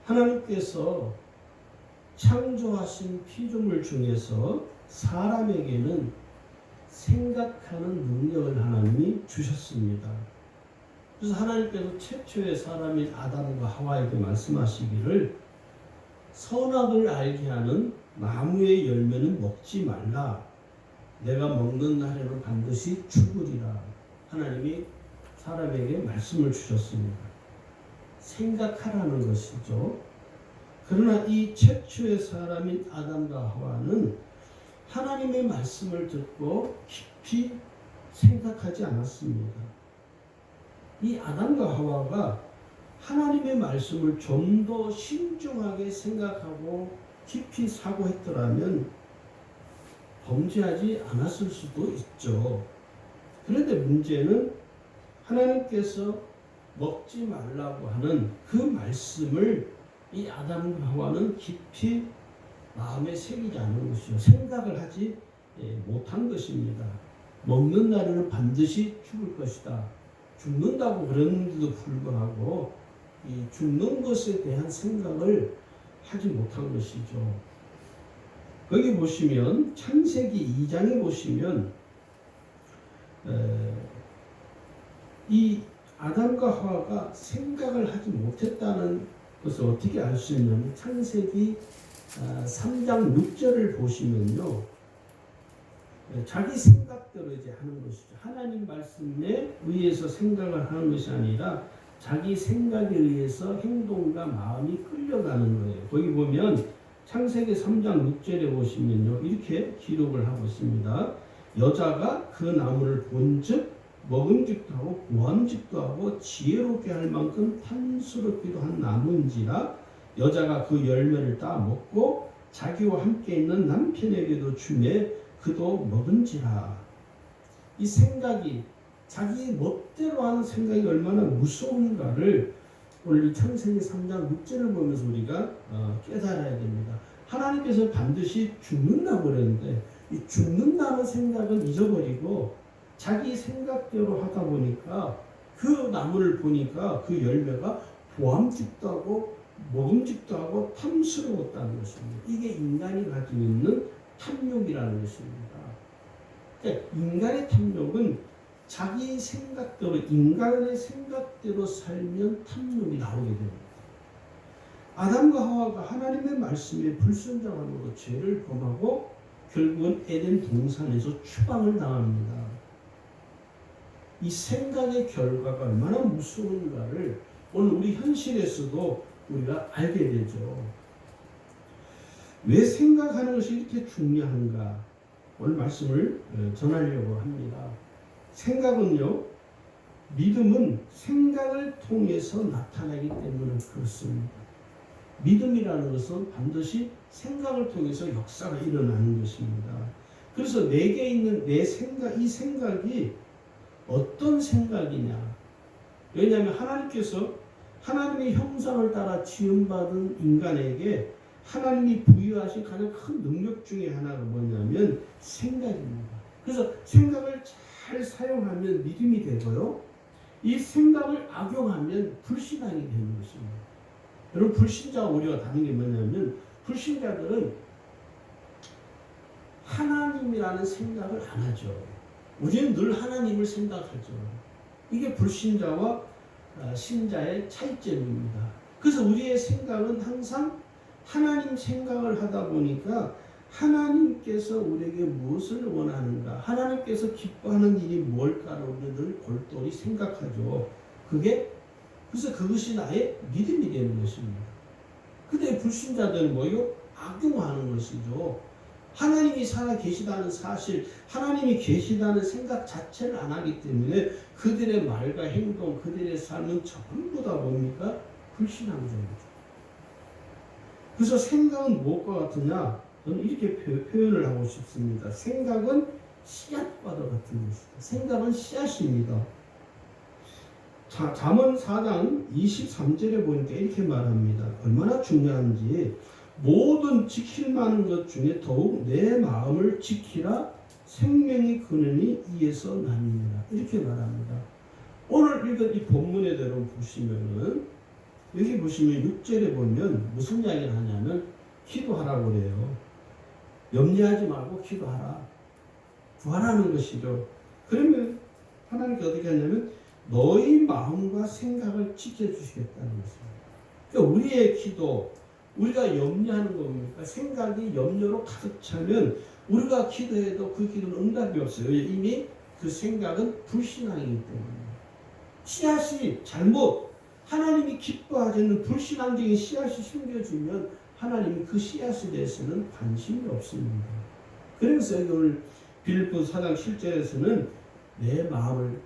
하나님께서 창조하신 피조물 중에서 사람에게는 생각하는 능력을 하나님이 주셨습니다. 그래서 하나님께서 최초의 사람인 아담과 하와에게 말씀하시기를 선악을 알게 하는 나무의 열매는 먹지 말라. 내가 먹는 날에는 반드시 죽으리라. 하나님이 사람에게 말씀을 주셨습니다. 생각하라는 것이죠. 그러나 이 최초의 사람인 아담과 하와는 하나님의 말씀을 듣고 깊이 생각하지 않았습니다. 이 아담과 하와가 하나님의 말씀을 좀 더 신중하게 생각하고 깊이 사고했더라면 범죄하지 않았을 수도 있죠. 그런데 문제는 하나님께서 먹지 말라고 하는 그 말씀을 이 아담과 하와는 깊이 마음에 새기지 않은 것이요. 생각을 하지 못한 것입니다. 먹는 날에는 반드시 죽을 것이다. 죽는다고 그랬는데도 불구하고 이 죽는 것에 대한 생각을 하지 못한 것이죠. 거기 보시면 창세기 2장에 보시면 이 아담과 하와가 생각을 하지 못했다는 것을 어떻게 알 수 있냐면 창세기 3장 6절을 보시면요. 자기 생각대로 이제 하는 것이죠. 하나님 말씀에 의해서 생각을 하는 것이 아니라 자기 생각에 의해서 행동과 마음이 끌려가는 거예요. 거기 보면 창세기 3장 6절에 보시면요. 이렇게 기록을 하고 있습니다. 여자가 그 나무를 본즉 먹음직도 하고 보암직도 하고 지혜롭게 할 만큼 탐스럽기도 한 나무인지라 여자가 그 열매를 따 먹고 자기와 함께 있는 남편에게도 주매 그도 먹은지라. 이 생각이 자기 멋대로 하는 생각이 얼마나 무서운가를 오늘 이 창세기 3장 6절을 보면서 우리가 깨달아야 됩니다. 하나님께서 반드시 죽는다고 그랬는데 이 죽는다는 생각은 잊어버리고 자기 생각대로 하다 보니까 그 나무를 보니까 그 열매가 보암직도 하고 먹음직도 하고 탐스러웠다는 것입니다. 이게 인간이 가지고 있는 탐욕이라는 것입니다. 그러니까 인간의 탐욕은 자기 생각대로 인간의 생각대로 살면 탐욕이 나오게 됩니다. 아담과 하와가 하나님의 말씀에 불순종함으로 죄를 범하고 결국은 에덴 동산에서 추방을 당합니다. 이 생각의 결과가 얼마나 무서운가를 오늘 우리 현실에서도 우리가 알게 되죠. 왜 생각하는 것이 이렇게 중요한가? 오늘 말씀을 전하려고 합니다. 생각은요, 믿음은 생각을 통해서 나타나기 때문에 그렇습니다. 믿음이라는 것은 반드시 생각을 통해서 역사가 일어나는 것입니다. 그래서 내게 있는 내 생각, 이 생각이 어떤 생각이냐? 왜냐하면 하나님께서 하나님의 형상을 따라 지음받은 인간에게 하나님이 부여하신 가장 큰 능력 중에 하나가 뭐냐면 생각입니다. 그래서 생각을 잘 사용하면 믿음이 되고요. 이 생각을 악용하면 불신앙이 되는 것입니다. 여러분 불신자와 우리가 다른 게 뭐냐면 불신자들은 하나님이라는 생각을 안 하죠. 우리는 늘 하나님을 생각하죠. 이게 불신자와 신자의 차이점입니다. 그래서 우리의 생각은 항상 하나님 생각을 하다 보니까 하나님께서 우리에게 무엇을 원하는가, 하나님께서 기뻐하는 일이 뭘까를 우리는 늘 골똘히 생각하죠. 그래서 그것이 나의 믿음이 되는 것입니다. 근데 불신자들은 뭐요? 악용하는 것이죠. 하나님이 살아 계시다는 사실, 하나님이 계시다는 생각 자체를 안 하기 때문에 그들의 말과 행동, 그들의 삶은 전부 다 뭡니까? 불신앙적이죠. 그래서 생각은 무엇과 같으냐? 저는 이렇게 표현을 하고 싶습니다. 생각은 씨앗과도 같은 것이다. 생각은 씨앗입니다. 자, 잠언 4장 23절에 보니까 이렇게 말합니다. 얼마나 중요한지. 모든 지킬 만한 것 중에 더욱 내 마음을 지키라. 생명의 근원이 이에서 나니라. 이렇게 말합니다. 오늘 읽은 이 본문에 대로 보시면은 여기 보시면 6절에 보면 무슨 이야기를 하냐면 기도하라고 그래요. 염려하지 말고 기도하라. 구하라는 것이죠. 그러면 하나님께 어떻게 하냐면 너희 마음과 생각을 지켜주시겠다는 것입니다. 그러니까 우리의 기도, 우리가 염려하는 겁니까? 생각이 염려로 가득 차면 우리가 기도해도 그 기도는 응답이 없어요. 이미 그 생각은 불신앙이기 때문에. 씨앗이 잘못 하나님이 기뻐하지 않는 불신앙적인 씨앗이 심겨지면 하나님이 그 씨앗에 대해서는 관심이 없습니다. 그래서 여기 오늘 빌립보서 4장 7절에서는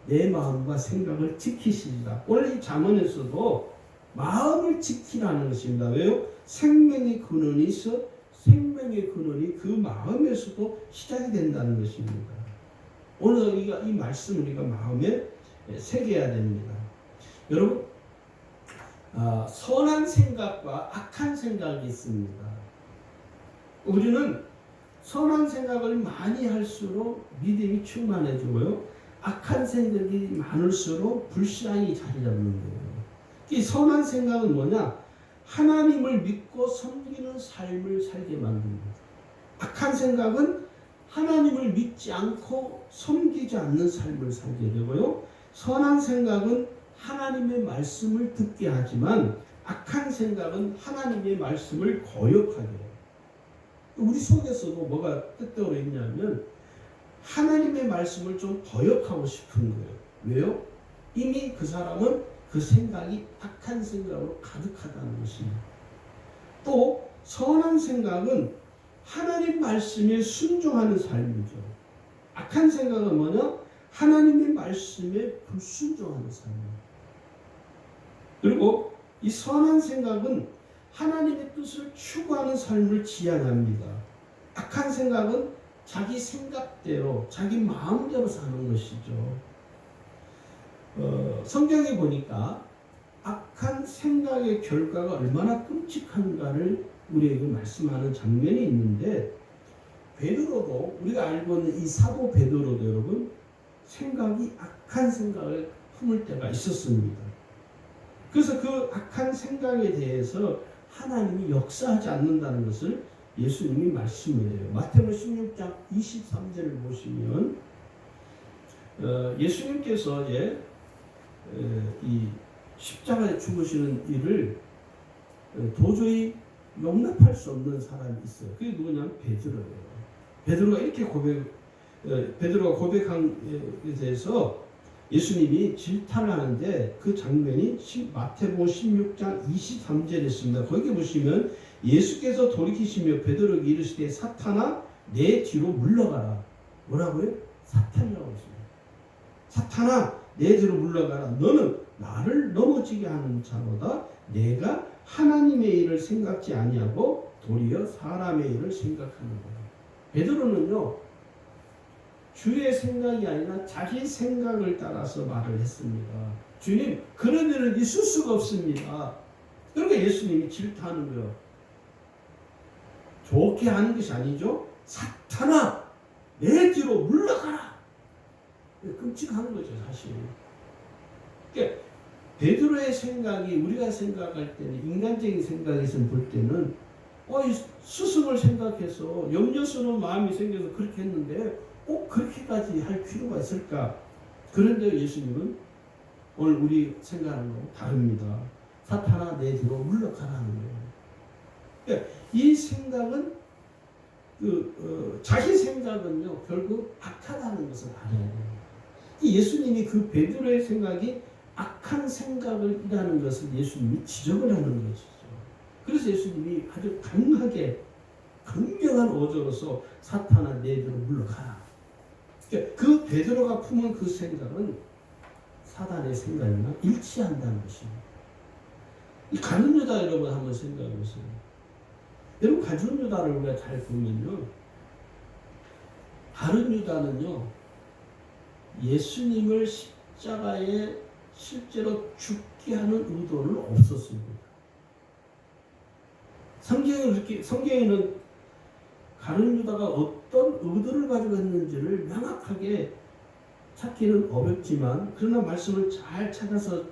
내 마음과 생각을 지키시리라. 오늘 이 잠언에서도 마음을 지키라는 것입니다. 왜요? 생명의 근원이 있어 생명의 근원이 그 마음에서도 시작이 된다는 것입니다. 오늘 이 말씀을 우리가 마음에 새겨야 됩니다. 여러분, 선한 생각과 악한 생각이 있습니다. 우리는 선한 생각을 많이 할수록 믿음이 충만해지고요. 악한 생각이 많을수록 불신앙이 자리 잡는 거예요. 이 선한 생각은 뭐냐? 하나님을 믿고 섬기는 삶을 살게 만듭니다. 악한 생각은 하나님을 믿지 않고 섬기지 않는 삶을 살게 되고요. 선한 생각은 하나님의 말씀을 듣게 하지만 악한 생각은 하나님의 말씀을 거역하게 해요. 우리 속에서도 뭐가 뜻대로 있냐면 하나님의 말씀을 좀 거역하고 싶은 거예요. 왜요? 이미 그 사람은 그 생각이 악한 생각으로 가득하다는 것입니다. 또 선한 생각은 하나님 말씀에 순종하는 삶이죠. 악한 생각은 뭐냐? 하나님의 말씀에 불순종하는 삶입니다. 그리고 이 선한 생각은 하나님의 뜻을 추구하는 삶을 지향합니다. 악한 생각은 자기 생각대로, 자기 마음대로 사는 것이죠. 성경에 보니까 악한 생각의 결과가 얼마나 끔찍한가를 우리에게 말씀하는 장면이 있는데, 베드로도, 우리가 알고 있는 이 사도 베드로도 여러분 생각이 악한 생각을 품을 때가 있었습니다. 그래서 그 악한 생각에 대해서 하나님이 역사하지 않는다는 것을 예수님이 말씀해요. 마태복음 16장 23절을 보시면 예수님께서 이 십자가에 죽으시는 일을 도저히 용납할 수 없는 사람이 있어요. 그게 누구냐면 베드로예요. 베드로가 고백한 에 대해서 예수님이 질타를 하는데 그 장면이 마태복음 16장 23절에 있습니다. 거기 보시면 예수께서 돌이키시며 베드로에게 이르시되 사탄아 내 뒤로 물러가라. 뭐라고요? 사탄이라고 했습니다. 사탄아 내 뒤로 물러가라. 너는 나를 넘어지게 하는 자로다. 내가 하나님의 일을 생각지 아니하고 도리어 사람의 일을 생각하는 거다. 베드로는요 주의 생각이 아니라 자기 생각을 따라서 말을 했습니다. 주님, 그런 일은 있을 수가 없습니다. 그러니까 예수님이 질타하는 거예요. 좋게 하는 것이 아니죠. 사탄아, 내 뒤로 물러가라. 끔찍한 거죠, 사실. 그러니까 베드로의 생각이 우리가 생각할 때는 인간적인 생각에서 볼 때는 스승을 생각해서 염려스러운 마음이 생겨서 그렇게 했는데 꼭 그렇게까지 할 필요가 있을까? 그런데 예수님은 오늘 우리 생각하는 거하고 다릅니다. 사탄아 내 뒤로 물러가라는 거예요. 그러니까 이 생각은 자기 생각은요 결국 악하다는 것을 알아야 돼요. 예수님이 그 베드로의 생각이 악한 생각이라는 것을 예수님이 지적을 하는 것이죠. 그래서 예수님이 아주 강하게 강력한 어조로서 사탄아 내 뒤로 물러가라. 그 베드로가 품은 그 생각은 사단의 생각이나 일치한다는 것입니다. 이 가룟 유다 여러분 한번 생각해 보세요. 여러분 가룟 유다를 우리가 잘 보면요, 가룟 유다는요 예수님을 십자가에 실제로 죽게 하는 의도는 없었습니다. 성경에는 가룟 유다가 어떤 의도를 가지고 했는지를 명확하게 찾기는 어렵지만 그러나 말씀을 잘 찾아서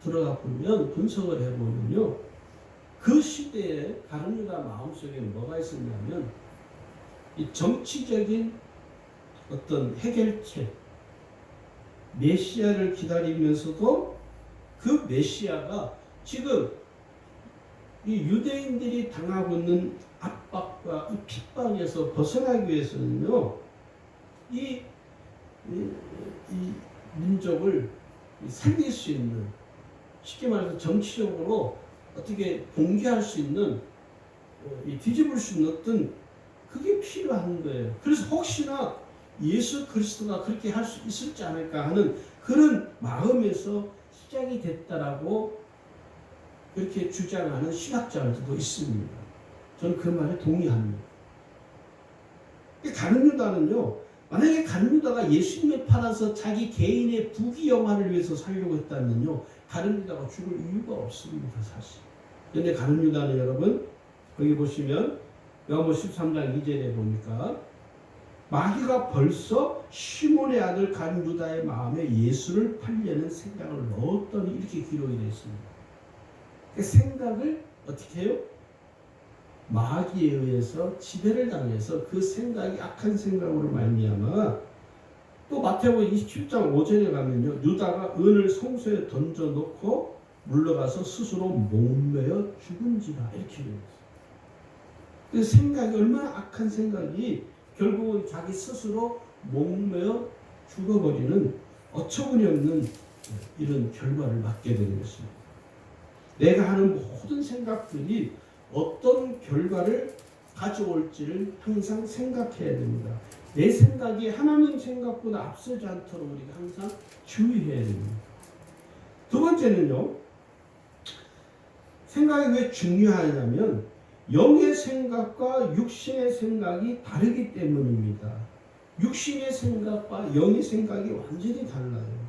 들어가 보면 분석을 해보면요, 그 시대에 가룟 유다 마음속에 뭐가 있었냐면 이 정치적인 어떤 해결책, 메시아를 기다리면서도 그 메시아가 지금 이 유대인들이 당하고 있는 압박과 이 핍박에서 벗어나기 위해서는요, 이 민족을 살릴 수 있는, 쉽게 말해서 정치적으로 어떻게 봉기할 수 있는, 뒤집을 수 있는 어떤 그게 필요한 거예요. 그래서 혹시나 예수 그리스도가 그렇게 할 수 있을지 않을까 하는 그런 마음에서 시작이 됐다라고 그렇게 주장하는 신학자들도 있습니다. 저는 그 말에 동의합니다. 가룟 유다는요, 만약에 가룟 유다가 예수님을 팔아서 자기 개인의 부귀영화를 위해서 살려고 했다면요, 가룟 유다가 죽을 이유가 없습니다, 사실. 그런데 가룟 유다는 여러분, 거기 보시면 요한복음 13장 2절에 보니까 마귀가 벌써 시몬의 아들 가룟 유다의 마음에 예수를 팔려는 생각을 넣었더니 이렇게 기록이 되어 있습니다. 그 생각을 어떻게 해요? 마귀에 의해서 지배를 당해서 그 생각이 악한 생각으로 말미암아, 또 마태복음 27장 5절에 가면요, 유다가 은을 성소에 던져놓고 물러가서 스스로 목매어 죽은지라 이렇게 되어 있어요. 그 생각이 얼마나 악한 생각이 결국은 자기 스스로 목매어 죽어버리는 어처구니 없는 이런 결과를 맞게 되는 것입니다. 내가 하는 모든 생각들이 어떤 결과를 가져올지를 항상 생각해야 됩니다. 내 생각이 하나님 생각보다 앞서지 않도록 우리가 항상 주의해야 됩니다. 두 번째는요, 생각이 왜 중요하냐면 영의 생각과 육신의 생각이 다르기 때문입니다. 육신의 생각과 영의 생각이 완전히 달라요.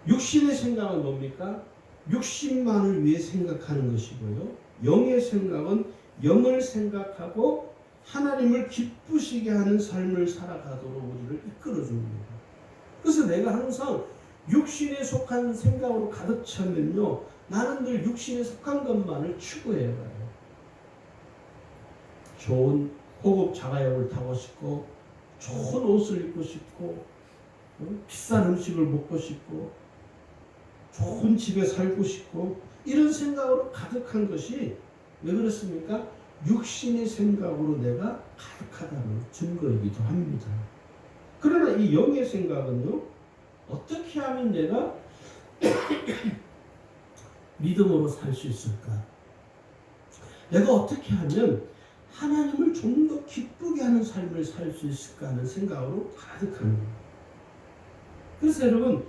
육신의 생각은 뭡니까? 육신만을 위해 생각하는 것이고요, 영의 생각은 영을 생각하고 하나님을 기쁘시게 하는 삶을 살아가도록 우리를 이끌어줍니다. 그래서 내가 항상 육신에 속한 생각으로 가득 차면요, 나는 늘 육신에 속한 것만을 추구해가요. 좋은 고급 자가용을 타고 싶고, 좋은 옷을 입고 싶고, 비싼 음식을 먹고 싶고, 좋은 집에 살고 싶고, 이런 생각으로 가득한 것이 왜 그렇습니까? 육신의 생각으로 내가 가득하다는 증거이기도 합니다. 그러나 이 영의 생각은요, 어떻게 하면 내가 믿음으로 살 수 있을까? 내가 어떻게 하면 하나님을 좀 더 기쁘게 하는 삶을 살 수 있을까 하는 생각으로 가득합니다. 그래서 여러분,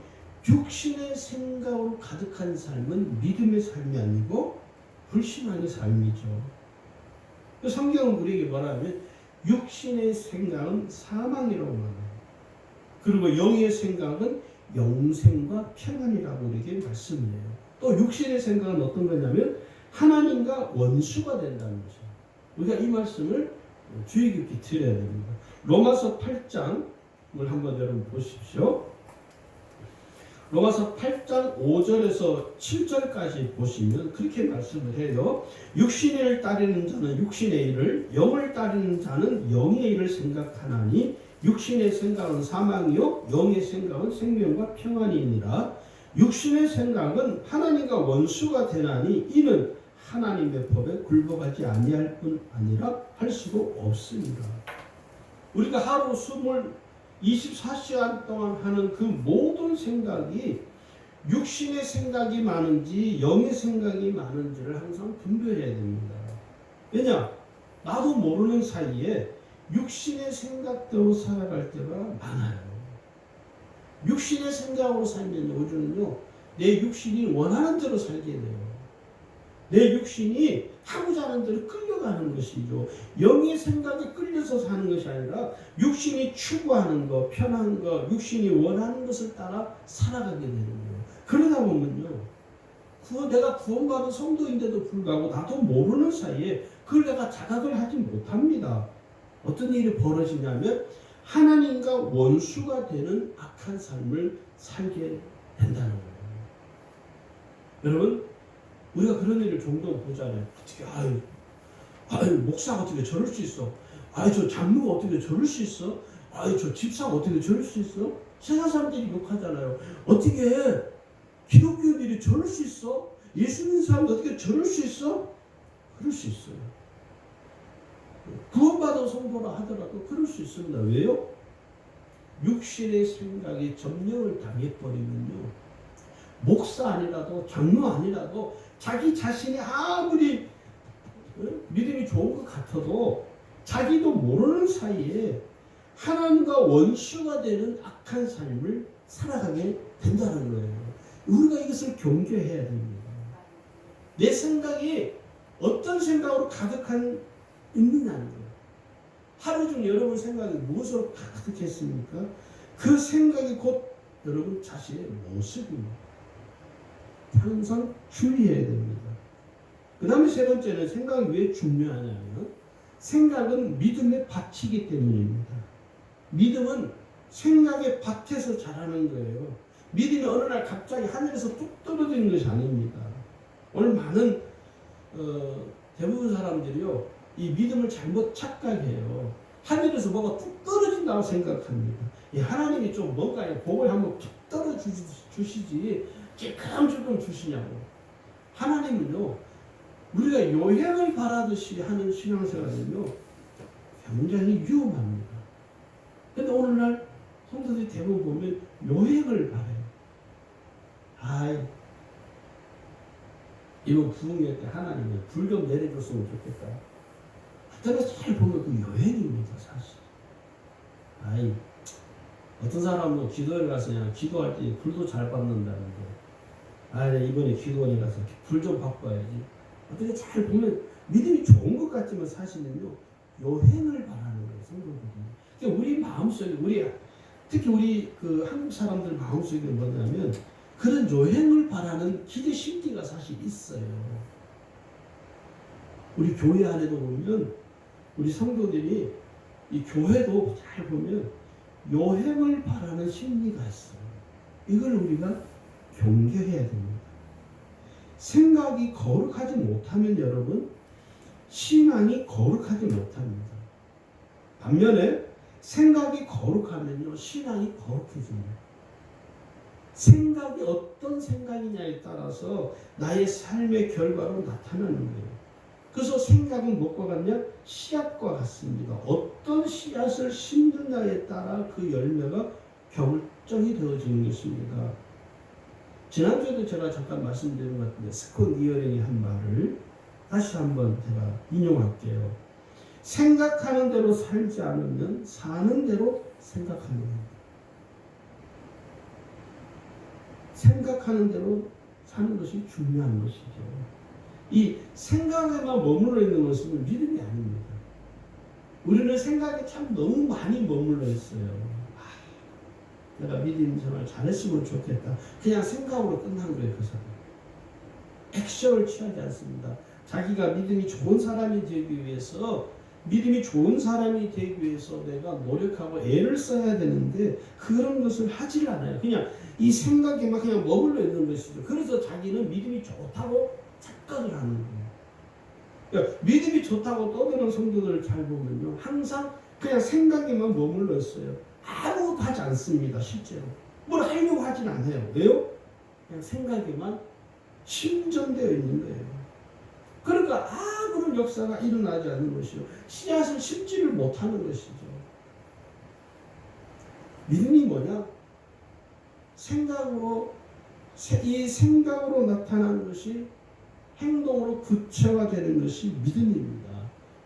육신의 생각으로 가득한 삶은 믿음의 삶이 아니고 불신앙의 삶이죠. 성경은 우리에게 뭐라 하면 육신의 생각은 사망이라고 말해요. 그리고 영의 생각은 영생과 평안이라고 우리에게 말씀해요. 또 육신의 생각은 어떤 거냐면 하나님과 원수가 된다는 것이에요. 우리가 이 말씀을 주의 깊게 들어야 됩니다. 로마서 8장을 한번 여러분 보십시오. 로마서 8장 5절에서 7절까지 보시면 그렇게 말씀을 해요. 육신의 일을 따르는 자는 육신의 일을, 영을 따르는 자는 영의 일을 생각하나니 육신의 생각은 사망이요 영의 생각은 생명과 평안이니라. 육신의 생각은 하나님과 원수가 되나니 이는 하나님의 법에 굴복하지 아니할 뿐 아니라 할 수도 없습니다. 우리가 하루 24시간 동안 하는 그 모든 생각이 육신의 생각이 많은지 영의 생각이 많은지를 항상 분별해야 됩니다. 왜냐? 나도 모르는 사이에 육신의 생각대로 살아갈 때가 많아요. 육신의 생각으로 살면 우리는요, 내 육신이 원하는 대로 살게 돼요. 내 육신이 하고자 하는 대로 끌려가는 것이죠. 영의 생각에 끌려서 사는 것이 아니라 육신이 추구하는 것, 편한 것, 육신이 원하는 것을 따라 살아가게 되는 거예요. 그러다 보면요, 내가 구원받은 성도인데도 불구하고 나도 모르는 사이에 그걸 내가 자각을 하지 못합니다. 어떤 일이 벌어지냐면 하나님과 원수가 되는 악한 삶을 살게 된다는 거예요. 여러분, 우리가 그런 일을 종종 보잖아요. 어떻게, 아유, 목사가 어떻게 저럴 수 있어? 아유, 저 장로가 어떻게 저럴 수 있어? 아유, 저 집사가 어떻게 저럴 수 있어? 세상 사람들이 욕하잖아요. 어떻게 기독교인들이 저럴 수 있어? 예수 믿는 사람들 어떻게 저럴 수 있어? 그럴 수 있어요. 구원받은 성도라 하더라도 그럴 수 있습니다. 왜요? 육신의 생각이 점령을 당해버리면요, 목사 아니라도 장로 아니라도 자기 자신이 아무리 믿음이 좋은 것 같아도 자기도 모르는 사이에 하나님과 원수가 되는 악한 삶을 살아가게 된다는 거예요. 우리가 이것을 경계해야 됩니다. 내 생각이 어떤 생각으로 있느냐는 거예요. 하루 중 여러분 생각이 무엇으로 가득했습니까? 그 생각이 곧 여러분 자신의 모습입니다. 항상 주의해야 됩니다. 그 다음에 세 번째는 생각이 왜 중요하냐면 생각은 믿음의 밭이기 때문입니다. 믿음은 생각의 밭에서 자라는 거예요. 믿음이 어느 날 갑자기 하늘에서 뚝 떨어지는 것이 아닙니다. 오늘 많은 대부분 사람들이요, 이 믿음을 잘못 착각해요. 하늘에서 뭐가 뚝 떨어진다고 생각합니다. 하나님이 좀 뭔가 복을 한번 툭 떨어주시지 조금 주시냐고. 하나님은요, 우리가 요행을 바라듯이 하는 신앙생활은요 굉장히 위험합니다. 근데 오늘날 성도들이 대부분 보면 요행을 바라요. 이번 부흥회 때 하나님이 불 좀 내려줬으면 좋겠다. 그때는 잘 보면 그 요행입니다, 사실. 어떤 사람은 기도회 가서 그냥 기도할 때 불도 잘 받는다는데, 이번에 기도원에 가서 불 좀 바꿔야지. 어떻게 잘 보면 믿음이 좋은 것 같지만 사실은요, 요행을 바라는 거예요, 성도들이. 그러니까 우리 마음속에, 특히 우리 그 한국 사람들 마음속에 뭐냐면, 그런 요행을 바라는 기대 심리가 사실 있어요. 우리 교회 안에도 보면, 우리 성도들이 이 교회도 잘 보면 요행을 바라는 심리가 있어요. 이걸 우리가 경계해야 됩니다. 생각이 거룩하지 못하면 여러분, 신앙이 거룩하지 못합니다. 반면에 생각이 거룩하면요, 신앙이 거룩해집니다. 생각이 어떤 생각이냐에 따라서 나의 삶의 결과로 나타나는 거예요. 그래서 생각은 무엇과 같냐? 씨앗과 같습니다. 어떤 씨앗을 심느냐에 따라 그 열매가 결정이 되어지는 것입니다. 지난주에도 제가 잠깐 말씀드린 것 같은데, 스콧 니어링이 한 말을 다시 한번 제가 인용할게요. 생각하는 대로 살지 않으면 사는 대로 생각하는 겁니다. 생각하는 대로 사는 것이 중요한 것이죠. 이 생각에만 머물러 있는 것은 믿음이 아닙니다. 우리는 생각에 참 너무 많이 머물러 있어요. 내가 믿음 생활 잘했으면 좋겠다. 그냥 생각으로 끝난 거예요, 그 사람. 액션을 취하지 않습니다. 자기가 믿음이 좋은 사람이 되기 위해서, 믿음이 좋은 사람이 되기 위해서 내가 노력하고 애를 써야 되는데 그런 것을 하질 않아요. 그냥 이 생각에만 그냥 머물러 있는 것이죠. 그래서 자기는 믿음이 좋다고 착각을 하는 거예요. 그러니까 믿음이 좋다고 떠드는 성도들을 잘 보면요, 항상 그냥 생각에만 머물러 있어요. 아무것도 하지 않습니다. 실제로 뭘 하려고 하진 않아요. 왜요? 그냥 생각에만 침전되어 있는 거예요. 그러니까 아무런 역사가 일어나지 않는 것이요, 씨앗을 심지를 못하는 것이죠. 믿음이 뭐냐? 이 생각으로 나타나는 것이 행동으로 구체화 되는 것이 믿음입니다.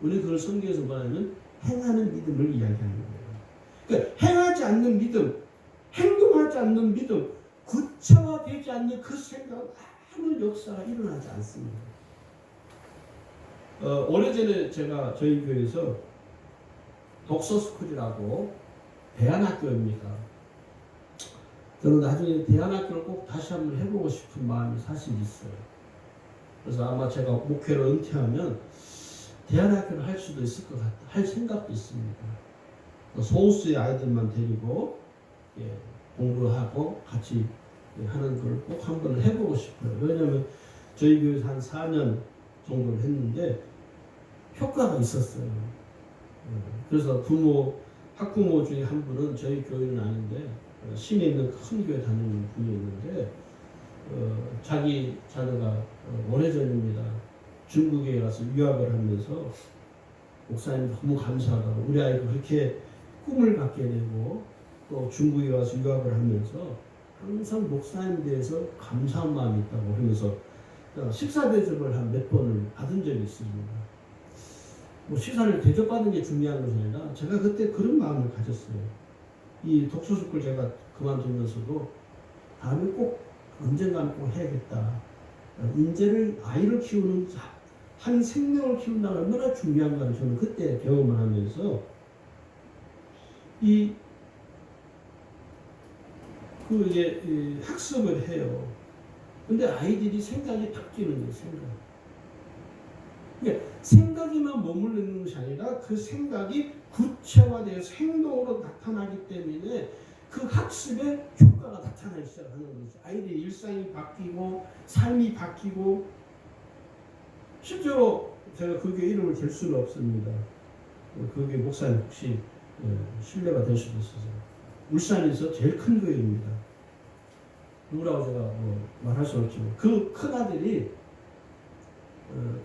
우리 그걸 성경에서 말하면 행하는 믿음을 이야기하는 거예요. 그러니까 행하지 않는 믿음, 행동하지 않는 믿음, 구체화되지 않는 그 생각은 아무 역사가 일어나지 않습니다. 오래전에 제가 저희 교회에서 독서스쿨이라고, 대안학교입니다. 저는 나중에 대안학교를 꼭 다시 한번 해보고 싶은 마음이 사실 있어요. 그래서 아마 제가 목회를 은퇴하면 대안학교를 할 수도 있을 것 같다, 할 생각도 있습니다. 소수의 아이들만 데리고 공부하고 같이 하는 걸 꼭 한번 해보고 싶어요. 왜냐하면 저희 교회에서 한 4년 정도를 했는데 효과가 있었어요. 그래서 학부모 중에 한 분은 저희 교회는 아닌데 시내에 있는 큰 교회 다니는 분이었는데 자기 자녀가 오래전입니다. 중국에 가서 유학을 하면서 목사님 너무 감사하다고 우리 아이가 그렇게 꿈을 갖게 되고 또 중국에 가서 유학을 하면서 항상 목사님에 대해서 감사한 마음이 있다고 하면서 식사 대접을 한 몇 번을 받은 적이 있습니다. 뭐 식사를 대접받는 게 중요한 것이 아니라 제가 그때 그런 마음을 가졌어요. 이 독서스쿨 제가 그만두면서도 다음에 꼭 언젠가는 꼭 해야겠다. 인재를 아이를 키우는 한 생명을 키운다는 얼마나 중요한가 저는 그때 경험을 하면서 이제 학습을 해요. 근데 아이들이 생각이 바뀌는 거예요. 그러니까 생각에만 머무르는 것이 아니라 그 생각이 구체화되어서 행동으로 나타나기 때문에 그 학습에 효과가 나타나기 시작하는 거죠. 아이들의 일상이 바뀌고 삶이 바뀌고 실제로 제가 그 교회 이름을 댈 수는 없습니다. 그 교회 목사님 혹시 신뢰가 될 수도 있어서 울산에서 제일 큰 교회입니다. 누구라고 제가 말할 수는 없지만 그 큰아들이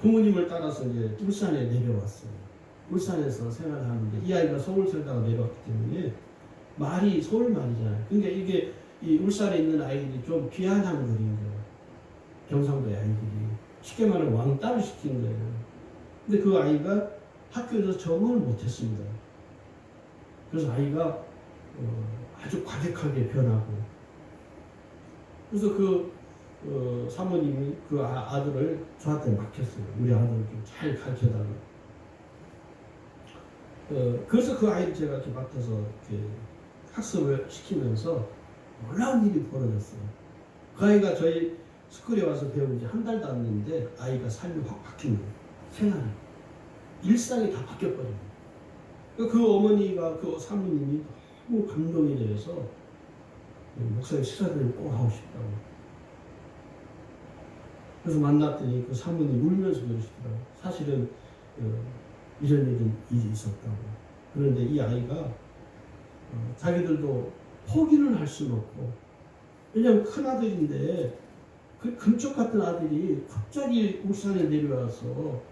부모님을 따라서 이제 울산에 내려왔어요. 울산에서 생활하는데 이 아이가 서울 살다가 내려왔기 때문에 말이 서울 말이잖아요. 그러니까 이게 이 울산에 있는 아이들이 좀 비아냥거린 거예요. 경상도의 아이들이. 쉽게 말하면 왕따를 시킨 거예요. 근데 그 아이가 학교에서 적응을 못했습니다. 그래서 아이가 아주 과격하게 변하고 그래서 사모님이 그 아들을 저한테 맡겼어요. 우리 아들을 좀 잘 가르쳐달라. 그래서 그 아이를 제가 이렇게 맡아서 이렇게 학습을 시키면서 놀라운 일이 벌어졌어요. 그 아이가 저희 스쿨에 와서 배운 지 한 달도 안 됐는데 아이가 삶이 확 바뀐 거예요. 생활이. 일상이 다 바뀌어버린 거예요. 그 어머니가 그 사모님이 너무 감동이 되어서 목사님 식사를 꼭 하고 싶다고. 그래서 만났더니 그 사모님 울면서 그러시더라고요. 사실은 이런 일이 있었다고. 그런데 이 아이가 자기들도 포기를 할 수는 없고 왜냐하면 큰 아들인데 그 금쪽 같은 아들이 갑자기 울산에 내려와서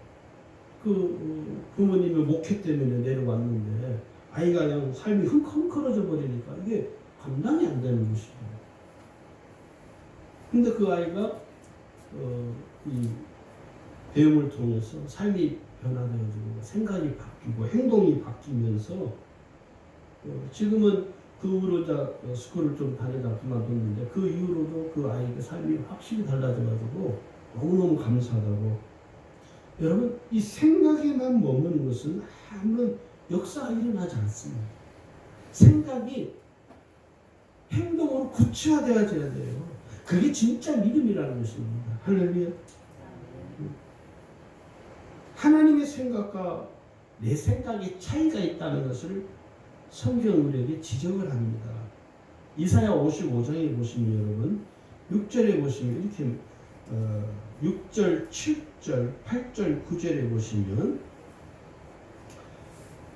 그 부모님의 목회 때문에 내려왔는데 아이가 그냥 삶이 킁킁거려져 버리니까 이게 감당이 안 되는 것이죠. 근데 그 아이가 이 배움을 통해서 삶이 변화되어지고 생각이 바뀌고 행동이 바뀌면서 지금은 그 후로 스쿨을 좀 다니다 그만뒀는데 그 이후로도 그 아이의 삶이 확실히 달라져가지고 너무너무 감사하다고. 여러분 이 생각에만 머무는 것은 아무런 역사가 일어나지 않습니다. 생각이 행동으로 구체화되어져야 돼요. 그게 진짜 믿음이라는 것입니다. 할렐루야. 하나님의 생각과 내 생각에 차이가 있다는 것을 성경 우리에게 지적을 합니다. 이사야 55장에 보시면 여러분 6절에 보시면 이렇게 6절, 7절, 8절, 9절에 보시면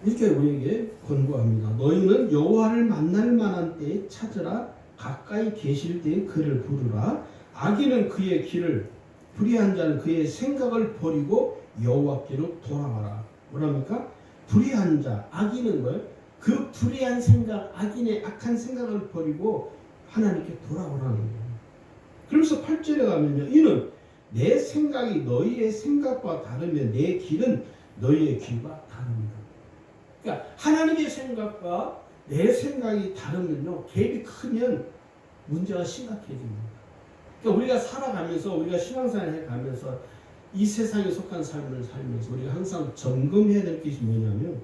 이렇게 우리에게 권고합니다. 너희는 여호와를 만날 만한 때에 찾으라. 가까이 계실 때에 그를 부르라. 악인은 그의 길을 불의한 자는 그의 생각을 버리고 여호와께로 돌아와라. 뭐랍니까? 불의한 자, 악인은 뭐예요? 그 불의한 생각, 악인의 악한 생각을 버리고 하나님께 돌아오라는 거예요. 그러면서 8절에 가면요. 이는 내 생각이 너희의 생각과 다르면 내 길은 너희의 길과 다릅니다. 그러니까 하나님의 생각과 내 생각이 다르면요. 갭이 크면 문제가 심각해집니다. 그러니까 우리가 살아가면서 우리가 신앙생활을 해가면서 이 세상에 속한 삶을 살면서 우리가 항상 점검해야 될 것이 뭐냐면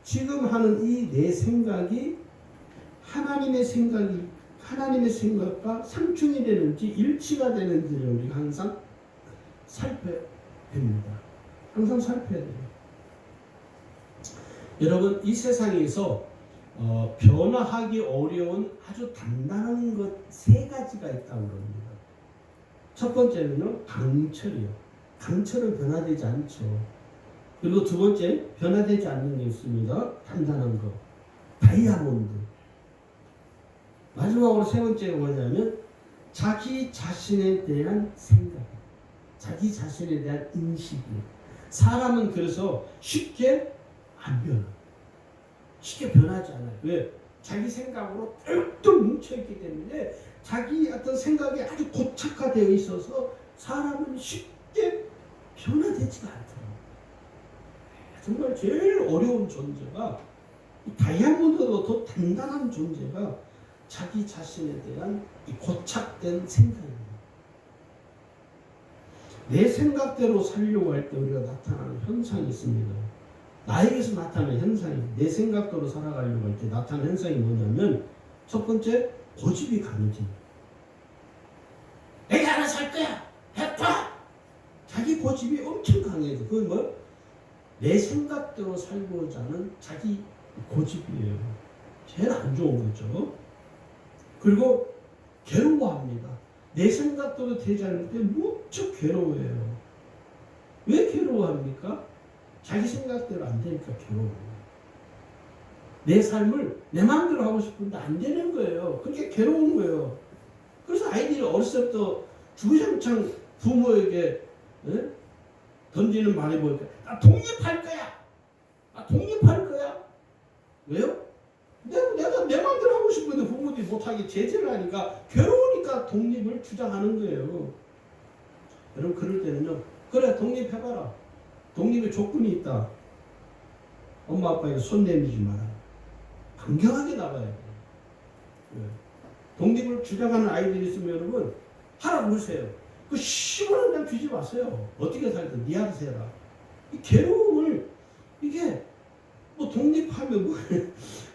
지금 하는 이 내 생각이 하나님의 생각과 상충이 되는지 일치가 되는지를 우리가 항상 살펴야 됩니다. 항상 살펴야 돼요. 여러분 이 세상에서 변화하기 어려운 아주 단단한 것 세 가지가 있다고 합니다. 첫 번째는요, 강철이요. 강철은 변화되지 않죠. 그리고 두 번째, 변화되지 않는 게 있습니다. 단단한 거. 다이아몬드. 마지막으로 세 번째가 뭐냐면, 자기 자신에 대한 생각. 자기 자신에 대한 인식이에요. 사람은 그래서 쉽게 안 변화. 쉽게 변하지 않아요. 왜? 자기 생각으로 똘똘 뭉쳐있기 때문에 자기 어떤 생각이 아주 고착화되어 있어서 사람은 쉽게 변화되지가 않더라고요. 정말 제일 어려운 존재가 다이아몬드보다 더 단단한 존재가 자기 자신에 대한 이 고착된 생각입니다. 내 생각대로 살려고 할 때 우리가 나타나는 현상이 있습니다. 나에게서 나타나는 현상이, 내 생각대로 살아가려고 할 때 나타나는 현상이 뭐냐면, 첫 번째, 고집이 강해집니다. 내가 알아서 할 거야! 해봐! 자기 고집이 엄청 강해져. 그건 뭐? 내 생각대로 살고자 하는 자기 고집이에요. 제일 안 좋은 거죠. 그리고 괴로워합니다. 내 생각대로 되지 않을 때 무척 괴로워해요. 왜 괴로워합니까? 자기 생각대로 안 되니까 괴로워해요. 내 삶을 내 마음대로 하고 싶은데 안 되는 거예요. 그게 괴로운 거예요. 그래서 아이들이 어렸을 때부터 주구장창 부모에게 던지는 말이 뭐일까? 나 독립할 거야. 나 독립할 거야. 왜요? 내가 내 마음대로 하고 싶은데 부모들이 못하게 제재를 하니까 괴로우니까 독립을 주장하는 거예요. 여러분 그럴 때는요. 그래 독립해봐라. 독립의 조건이 있다. 엄마 아빠에게 손 내밀지 마라. 강경하게 나가야 돼요. 독립을 주장하는 아이들이 있으면 여러분 하라고 하세요. 그 10원은 그냥 주지 마세요. 어떻게 살든 네 알아서 해라. 이 괴로움을 이게 뭐 독립하면 뭐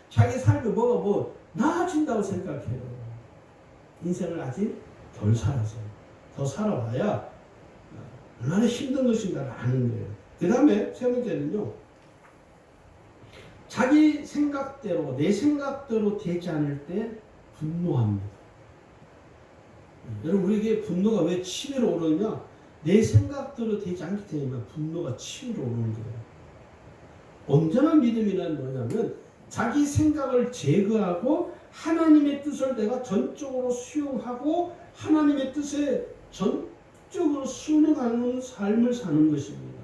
자기 삶에 뭐가 뭐 나아진다고 생각해요. 인생을 아직 덜 살아서 더 살아봐야 얼마나 힘든 것인가를 아는 거예요. 그 다음에 세 번째는요. 자기 생각대로 내 생각대로 되지 않을 때 분노합니다. 여러분 우리에게 분노가 왜 치밀어 오르냐? 내 생각대로 되지 않기 때문에 분노가 치밀어 오르는 거예요. 온전한 믿음이란 뭐냐면 자기 생각을 제거하고 하나님의 뜻을 내가 전적으로 수용하고 하나님의 뜻에 전적으로 순응하는 삶을 사는 것입니다.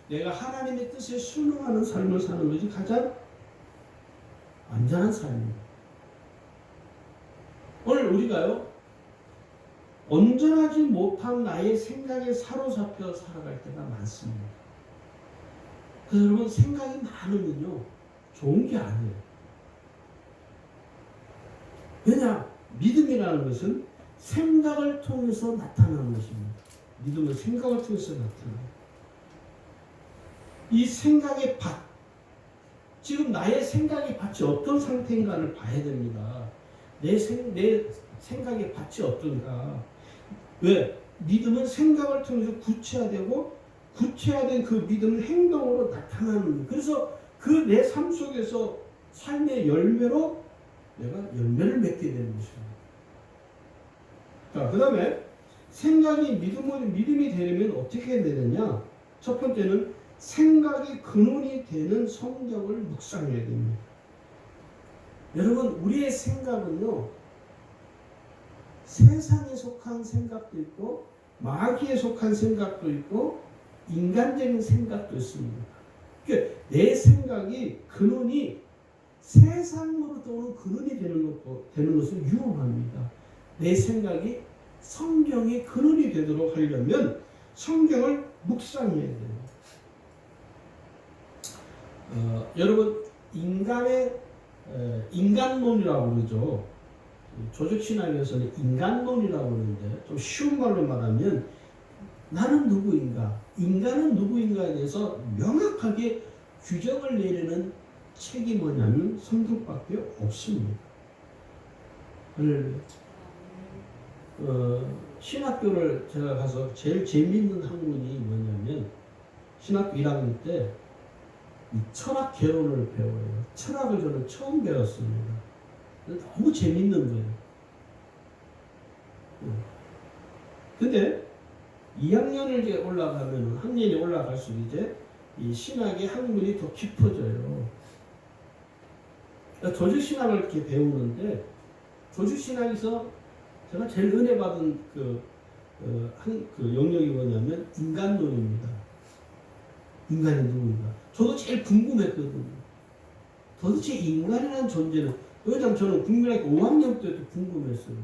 내가 하나님의 뜻에 순응하는 삶을 사는 것이 가장 안전한 삶입니다. 오늘 우리가요 온전하지 못한 나의 생각에 사로잡혀 살아갈 때가 많습니다. 그래서 여러분 생각이 많으면요 좋은 게 아니에요. 왜냐? 믿음이라는 것은 생각을 통해서 나타나는 것입니다. 믿음은 생각을 통해서 나타나요. 이 생각의 밭, 지금 나의 생각의 밭이 어떤 상태인가를 봐야 됩니다. 내 생각의 밭이 어떤가. 왜? 믿음은 생각을 통해서 구체화되고 구체화된 그 믿음은 행동으로 나타나는 거예요. 그래서 그 내 삶 속에서 삶의 열매로 내가 열매를 맺게 되는 것입니다. 자, 그 다음에 생각이 믿음이 되려면 어떻게 되느냐? 첫 번째는 생각이 근원이 되는 성경을 묵상해야 됩니다. 여러분 우리의 생각은요 세상에 속한 생각도 있고 마귀에 속한 생각도 있고 인간적인 생각도 있습니다. 그러니까 내 생각이 근원이 세상으로부터 오는 근원이 되는 것은 위험합니다. 내 생각이 성경의 근원이 되도록 하려면 성경을 묵상해야 돼요. 여러분 인간론이라고 그러죠. 조직신학에서는 인간론이라고 그러는데 좀 쉬운 말로 말하면 나는 누구인가, 인간은 누구인가에 대해서 명확하게 규정을 내리는 책이 뭐냐면 성경밖에 없습니다. 신학교를 제가 가서 제일 재미있는 학문이 뭐냐면 신학교 1학년 때 이 철학 개론을 배워요. 철학을 저는 처음 배웠습니다. 너무 재밌는 거예요. 근데 2학년을 이제 올라가면, 학년이 올라갈수록 이제 이 신학의 학문이 더 깊어져요. 그러니까 조직신학을 이렇게 배우는데, 조직신학에서 제가 제일 은혜 받은 그 영역이 뭐냐면 인간론입니다. 인간이 누구인가? 저도 제일 궁금했거든요. 도대체 인간이라는 존재는, 왜냐면 저는 국민학교 5학년 때도 궁금했어요.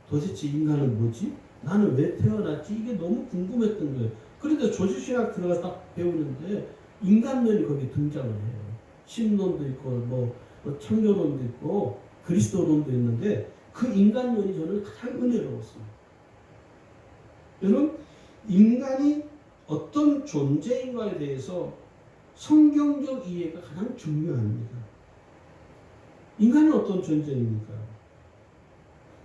도대체 인간은 뭐지? 나는 왜 태어났지? 이게 너무 궁금했던 거예요. 그런데 조직신학 들어가서 딱 배우는데 인간론이 거기 등장을 해요. 신론도 있고 뭐 창조론도 있고 그리스도론도 있는데 그 인간론이 저는 가장 은혜로웠습니다. 여러분, 인간이 어떤 존재인가에 대해서 성경적 이해가 가장 중요합니다. 인간은 어떤 존재입니까?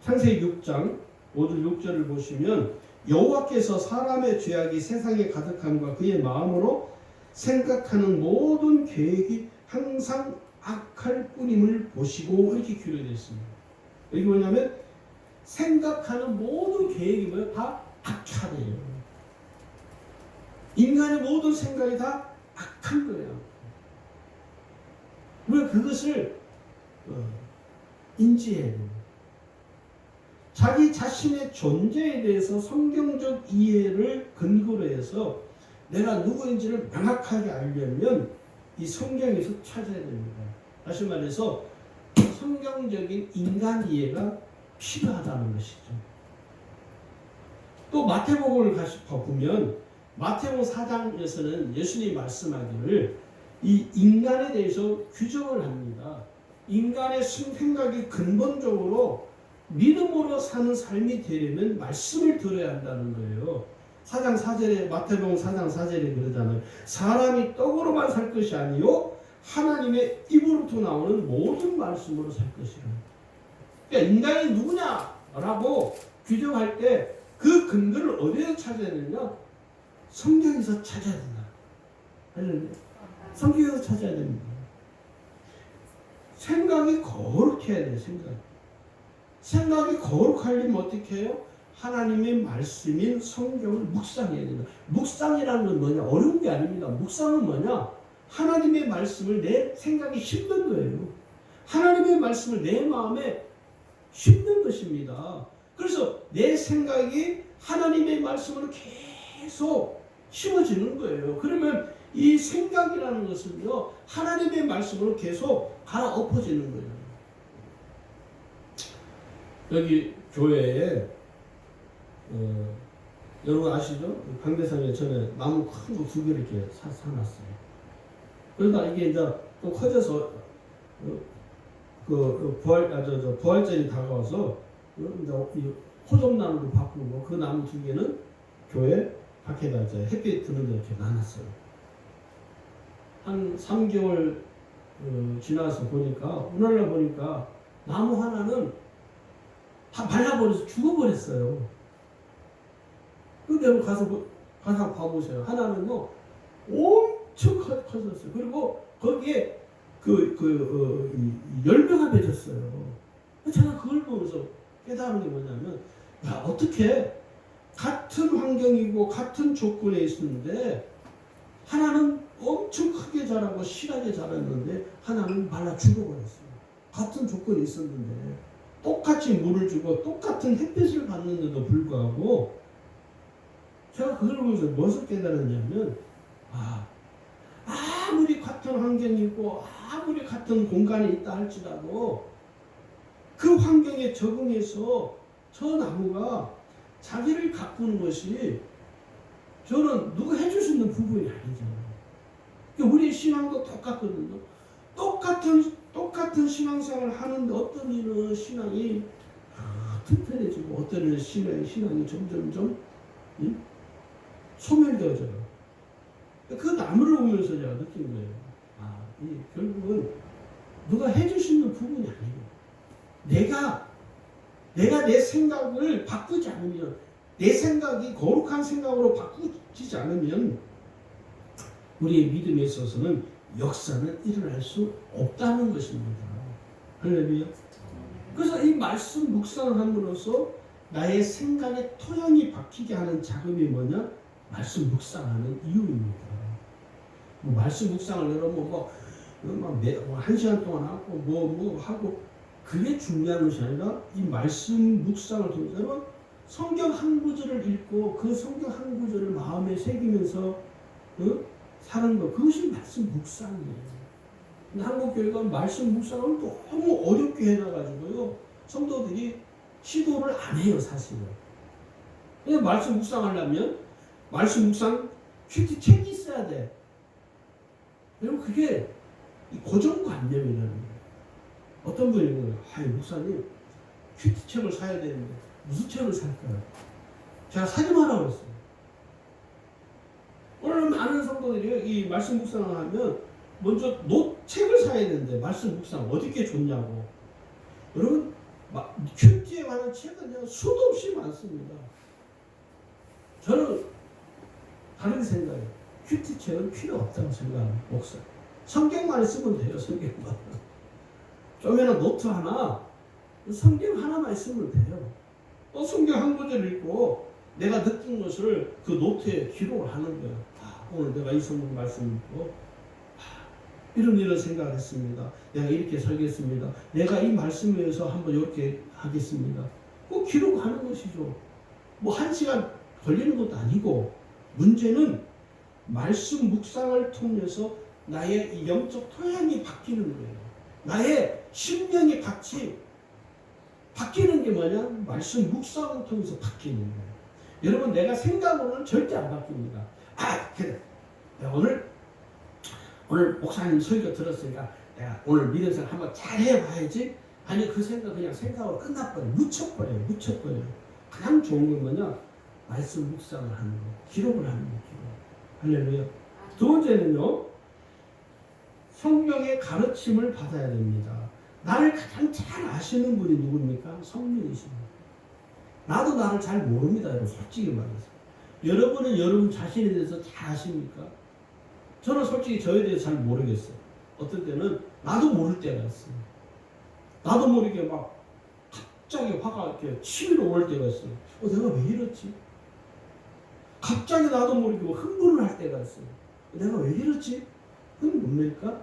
창세기 6장 5절 6절을 보시면 여호와께서 사람의 죄악이 세상에 가득함과 그의 마음으로 생각하는 모든 계획이 항상 악할 뿐임을 보시고 이렇게 기록되어 있습니다. 여기 뭐냐면 생각하는 모든 계획이 뭐예요? 다 악하네요. 인간의 모든 생각이 다 악한 거예요. 우리가 그것을 인지해야 됩니다. 자기 자신의 존재에 대해서 성경적 이해를 근거로 해서 내가 누구인지를 명확하게 알려면 이 성경에서 찾아야 됩니다. 다시 말해서 성경적인 인간 이해가 필요하다는 것이죠. 또 마태복음을 보면 마태복음 4장에서는 예수님이 말씀하기를 이 인간에 대해서 규정을 합니다. 인간의 생각이 근본적으로 믿음으로 사는 삶이 되려면 말씀을 들어야 한다는 거예요. 4장 4절에 마태복음 4장 4절에 그러잖아요. 사람이 떡으로만 살 것이 아니요 하나님의 입으로부터 나오는 모든 말씀으로 살 것이라. 그러니까 인간이 누구냐라고 규정할 때 그 근거를 어디에서 찾아야 되느냐? 성경에서 찾아야 된다. 성경에서 찾아야 됩니다. 생각이 거룩해야 돼요. 생각이 거룩하려면 어떻게 해요? 하나님의 말씀인 성경을 묵상해야 된다. 묵상이라는 건 뭐냐? 어려운 게 아닙니다. 묵상은 뭐냐? 하나님의 말씀을 내 생각에 심는 거예요. 하나님의 말씀을 내 마음에 심는 것입니다. 그래서 내 생각이 하나님의 말씀으로 계속 심어지는 거예요. 그러면 이 생각이라는 것은요, 하나님의 말씀으로 계속 갈아엎어지는 거예요. 여기 교회에 여러분 아시죠? 강대상에 전에 나무 큰 거 2개 이렇게 사놨어요. 그러다 이게 이제 또 커져서 부활절이 다가와서 이제 호접나무로 바꾸고 그 나무 2개는 교회 밖에다 이제 햇빛 드는 데 이렇게 놔놨어요. 한 3개월 지나서 보니까 오늘날 보니까 나무 하나는 다 말라버려서 죽어버렸어요. 근데 가서 봐보세요. 하나는요 엄청 커졌어요. 그리고 거기에 열매가 맺었어요. 제가 그걸 보면서 깨달은 게 뭐냐면, 야, 어떻게 같은 환경이고 같은 조건에 있었는데 하나는 엄청 크게 자라고 실하게 자랐는데 하나는 말라 죽어버렸어요. 같은 조건이 있었는데 똑같이 물을 주고 똑같은 햇빛을 받는데도 불구하고 제가 그걸 보면서 무엇을 깨달았냐면, 아무리 같은 환경이고 아무리 같은 공간에 있다 할지라도 그 환경에 적응해서 저 나무가 자기를 가꾸는 것이 저는 누가 해줄 수 있는 부분이 아니잖아요. 우리 신앙도 똑같거든요. 똑같은 신앙생활을 하는데 어떤 이는 신앙이 튼튼해지고 어떤 이는 신앙이 점점점 소멸되어져요. 그 나무를 보면서 제가 느낀 거예요. 결국은 누가 해줄 수 있는 부분이 아니에요. 내가 내 생각을 바꾸지 않으면, 내 생각이 거룩한 생각으로 바꾸지 않으면 우리의 믿음에 있어서는 역사는 일어날 수 없다는 것입니다. 할렐루야. 그래서 이 말씀 묵상을 함으로써 나의 생각의 토양이 바뀌게 하는 작업이 뭐냐? 말씀 묵상하는 이유입니다. 뭐 말씀 묵상을 여러분 한 시간 동안 하고 뭐 하고 그게 중요한 것이 아니라 이 말씀 묵상을 통해서 성경 한 구절을 읽고 그 성경 한 구절을 마음에 새기면서 사는 것, 그것이 말씀 묵상이에요. 근데 한국 교회가 말씀 묵상을 너무 어렵게 해놔가지고요, 성도들이 시도를 안 해요, 사실은. 근데 말씀 묵상하려면 말씀 묵상 책이 있어야 돼. 여러분, 그게 고정관념이라는 거예요. 어떤 분이 거예요. 아이, 목사님, 큐티책을 사야 되는데 무슨 책을 살까요? 제가 사지 말라고 했어요. 오늘 많은 성도들이 이 말씀 묵상을 하면 먼저 책을 사야 되는데 말씀 묵상 어떻게 좋냐고. 여러분, 큐티에 관한 책은 수도 없이 많습니다. 저는 다르게 생각해요. 큐티 책은 필요 없다고 생각합니다. 목사. 성경만 있으면 돼요. 성경만. 쪼매는 노트 하나, 성경 하나만 있으면 돼요. 성경 한 구절 읽고 내가 느낀 것을 그 노트에 기록을 하는 거예요. 오늘 내가 이 성경 말씀 읽고 이런 생각을 했습니다. 내가 이렇게 설계했습니다. 내가 이 말씀에 의해서 한번 이렇게 하겠습니다. 꼭 기록하는 것이죠. 뭐 1시간 걸리는 것도 아니고, 문제는 말씀 묵상을 통해서 나의 이 영적 토양이 바뀌는 거예요. 나의 심령이 바뀌는 게 뭐냐? 말씀 묵상을 통해서 바뀌는 거예요. 여러분, 내가 생각으로는 절대 안 바뀝니다. 그래. 오늘 목사님 설교 들었으니까 내가 오늘 믿음 생활 한번 잘 해봐야지. 아니, 그 생각 그냥 생각으로 끝나버려요. 묻혀버려요. 가장 좋은 건 뭐냐? 말씀 묵상을 하는 거, 기록을 하는 거, 할렐루야. 두 번째는요, 성경의 가르침을 받아야 됩니다. 나를 가장 잘 아시는 분이 누굽니까? 성령이십니다. 나도 나를 잘 모릅니다, 여러분. 솔직히 말해서. 여러분은 여러분 자신에 대해서 잘 아십니까? 저는 솔직히 저에 대해서 잘 모르겠어요. 어떤 때는 나도 모를 때가 있어요. 나도 모르게 막 갑자기 화가 이렇게 치밀어 올 때가 있어요. 내가 왜 이렇지? 갑자기 나도 모르게 흥분을 할 때가 있어요. 내가 왜 이렇지? 그건 뭡니까?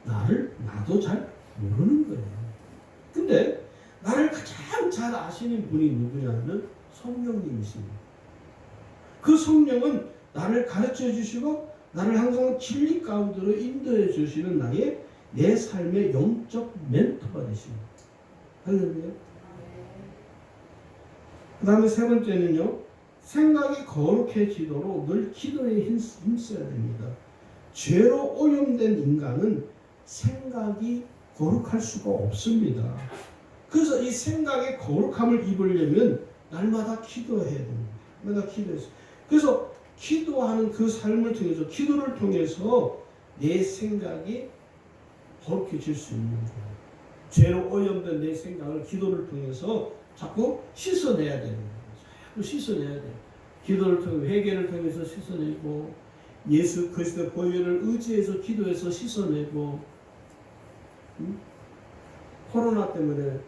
나도 잘 모르는 거예요. 근데 나를 가장 잘 아시는 분이 누구냐면 성령님이십니다. 그 성령은 나를 가르쳐 주시고 나를 항상 진리 가운데로 인도해 주시는 내 삶의 영적 멘토가 되십니다. 할렐루야. 그 다음에 세 번째는요, 생각이 거룩해지도록 늘 기도에 힘써야 됩니다. 죄로 오염된 인간은 생각이 거룩할 수가 없습니다. 그래서 이 생각의 거룩함을 입으려면 날마다 기도해야 됩니다. 날마다 기도해서. 그래서 기도하는 그 삶을 통해서, 기도를 통해서 내 생각이 거룩해질 수 있는 거예요. 죄로 오염된 내 생각을 기도를 통해서 자꾸 씻어내야 되는 거예요. 자꾸 씻어내야 돼요. 기도를 통해, 회개를 통해서 씻어내고, 예수 그리스도의 보혈을 의지해서 기도해서 씻어내고, 코로나 때문에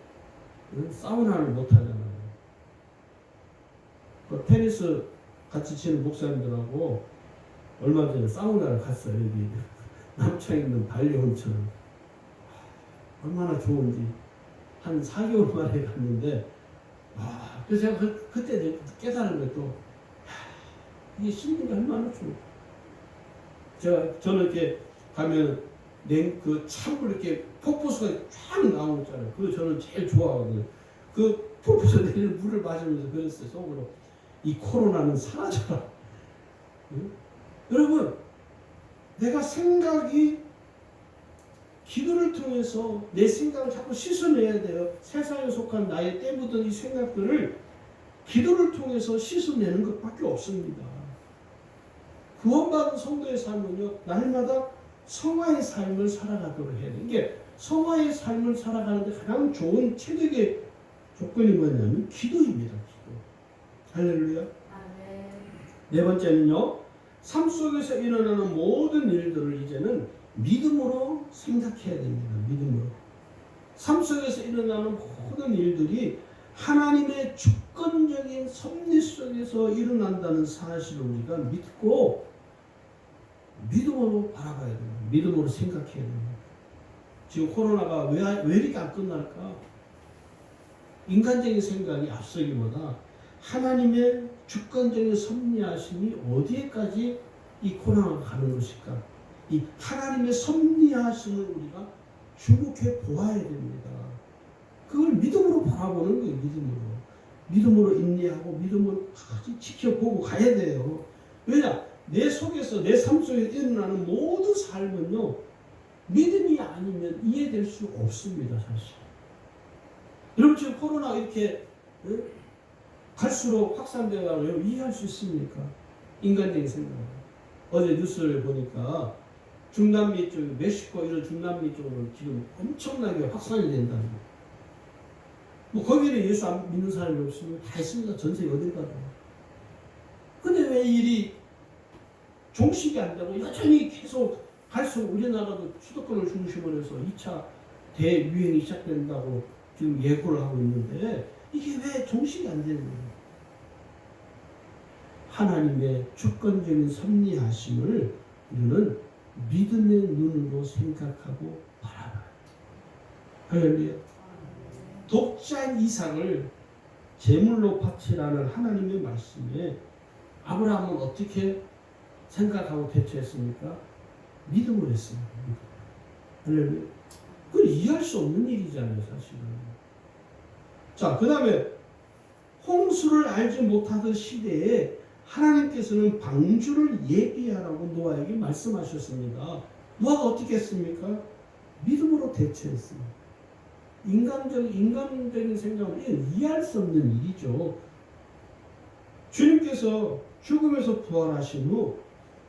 사우나를 못 하잖아요. 그 테니스 같이 치는 목사님들하고 얼마 전에 사우나를 갔어요. 여기 남창에 있는 반려원천. 얼마나 좋은지. 한 4개월 만에 갔는데, 그래서 제가 그때 깨달은 것도, 이게 씻는 게 얼마나 좋아. 저는 이렇게 가면 그 찬물 이렇게 폭포수가 쫙 나오고 있잖아요. 그거 저는 제일 좋아하거든요. 그 폭포수 내리는 물을 마시면서 그랬어요, 속으로. 이 코로나는 사라져라. 응? 여러분, 내가 생각이 기도를 통해서 내 생각을 자꾸 씻어내야 돼요. 세상에 속한 나의 때 묻은 이 생각들을 기도를 통해서 씻어내는 것밖에 없습니다. 구원받은 성도의 삶은요, 날마다 성화의 삶을 살아가도록 해야 돼요. 이게 성화의 삶을 살아가는데 가장 좋은 최적의 조건이 뭐냐면 기도입니다. 기도. 할렐루야. 네 번째는요, 삶 속에서 일어나는 모든 일들을 이제는 믿음으로 생각해야 됩니다. 믿음으로. 삶 속에서 일어나는 모든 일들이 하나님의 주권적인 섭리 속에서 일어난다는 사실을 우리가 믿고 믿음으로 바라봐야 됩니다. 믿음으로 생각해야 됩니다. 지금 코로나가 왜 이렇게 안 끝날까? 인간적인 생각이 앞서기보다 하나님의 주권적인 섭리하심이 어디에까지 이 코로나가 가는 것일까? 이 하나님의 섭리하심을 우리가 주목해 보아야 됩니다. 그걸 믿음으로 바라보는 거예요. 믿음으로 인내하고 믿음으로 끝까지 지켜보고 가야 돼요. 왜냐? 내 속에서 내 삶 속에 일어나는 모든 삶은요, 믿음이 아니면 이해될 수 없습니다. 사실. 여러분 지금 코로나 이렇게 갈수록 확산되어가고 이해할 수 있습니까? 인간적인 생각. 어제 뉴스를 보니까 중남미 쪽, 멕시코 이런 중남미 쪽으로 지금 엄청나게 확산이 된다는 거예요. 뭐 거기는 예수 안 믿는 사람이 없으면 다 있습니다. 전 세계 어딜 가도. 근데 왜 일이 종식이 안 되고 여전히 계속 갈수록 우리나라도 수도권을 중심으로 해서 2차 대유행이 시작된다고 지금 예고를 하고 있는데 이게 왜 종식이 안 되는 거예요? 하나님의 주권적인 섭리하심을 우리는 믿음의 눈으로 생각하고 바라봐요. 할렐루야. 독자인 이삭을 제물로 바치라는 하나님의 말씀에 아브라함은 어떻게 생각하고 대처했습니까? 믿음으로 했습니다. 할렐루야. 그건 이해할 수 없는 일이잖아요, 사실은. 자, 그 다음에 홍수를 알지 못하던 시대에 하나님께서는 방주를 예비하라고 노아에게 말씀하셨습니다. 노아가 어떻게 했습니까? 믿음으로 대처했습니다. 인간적인 생각은 이해할 수 없는 일이죠. 주님께서 죽음에서 부활하신 후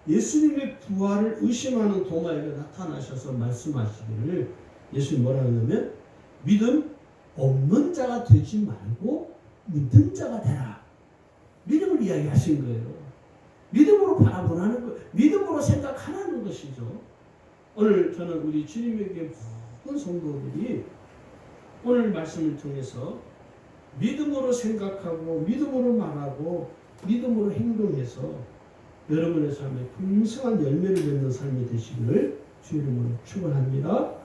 예수님의 부활을 의심하는 도마에게 나타나셔서 말씀하시기를 예수님 뭐라 하냐면 믿음 없는 자가 되지 말고 믿는 자가 되라. 믿음을 이야기하신 거예요. 믿음으로 바라보라는 거예요. 믿음으로 생각하라는 것이죠. 오늘 저는 우리 주님에게 모든 성도들이 오늘 말씀을 통해서 믿음으로 생각하고 믿음으로 말하고 믿음으로 행동해서 여러분의 삶에 풍성한 열매를 맺는 삶이 되시기를 주 이름으로 축원합니다.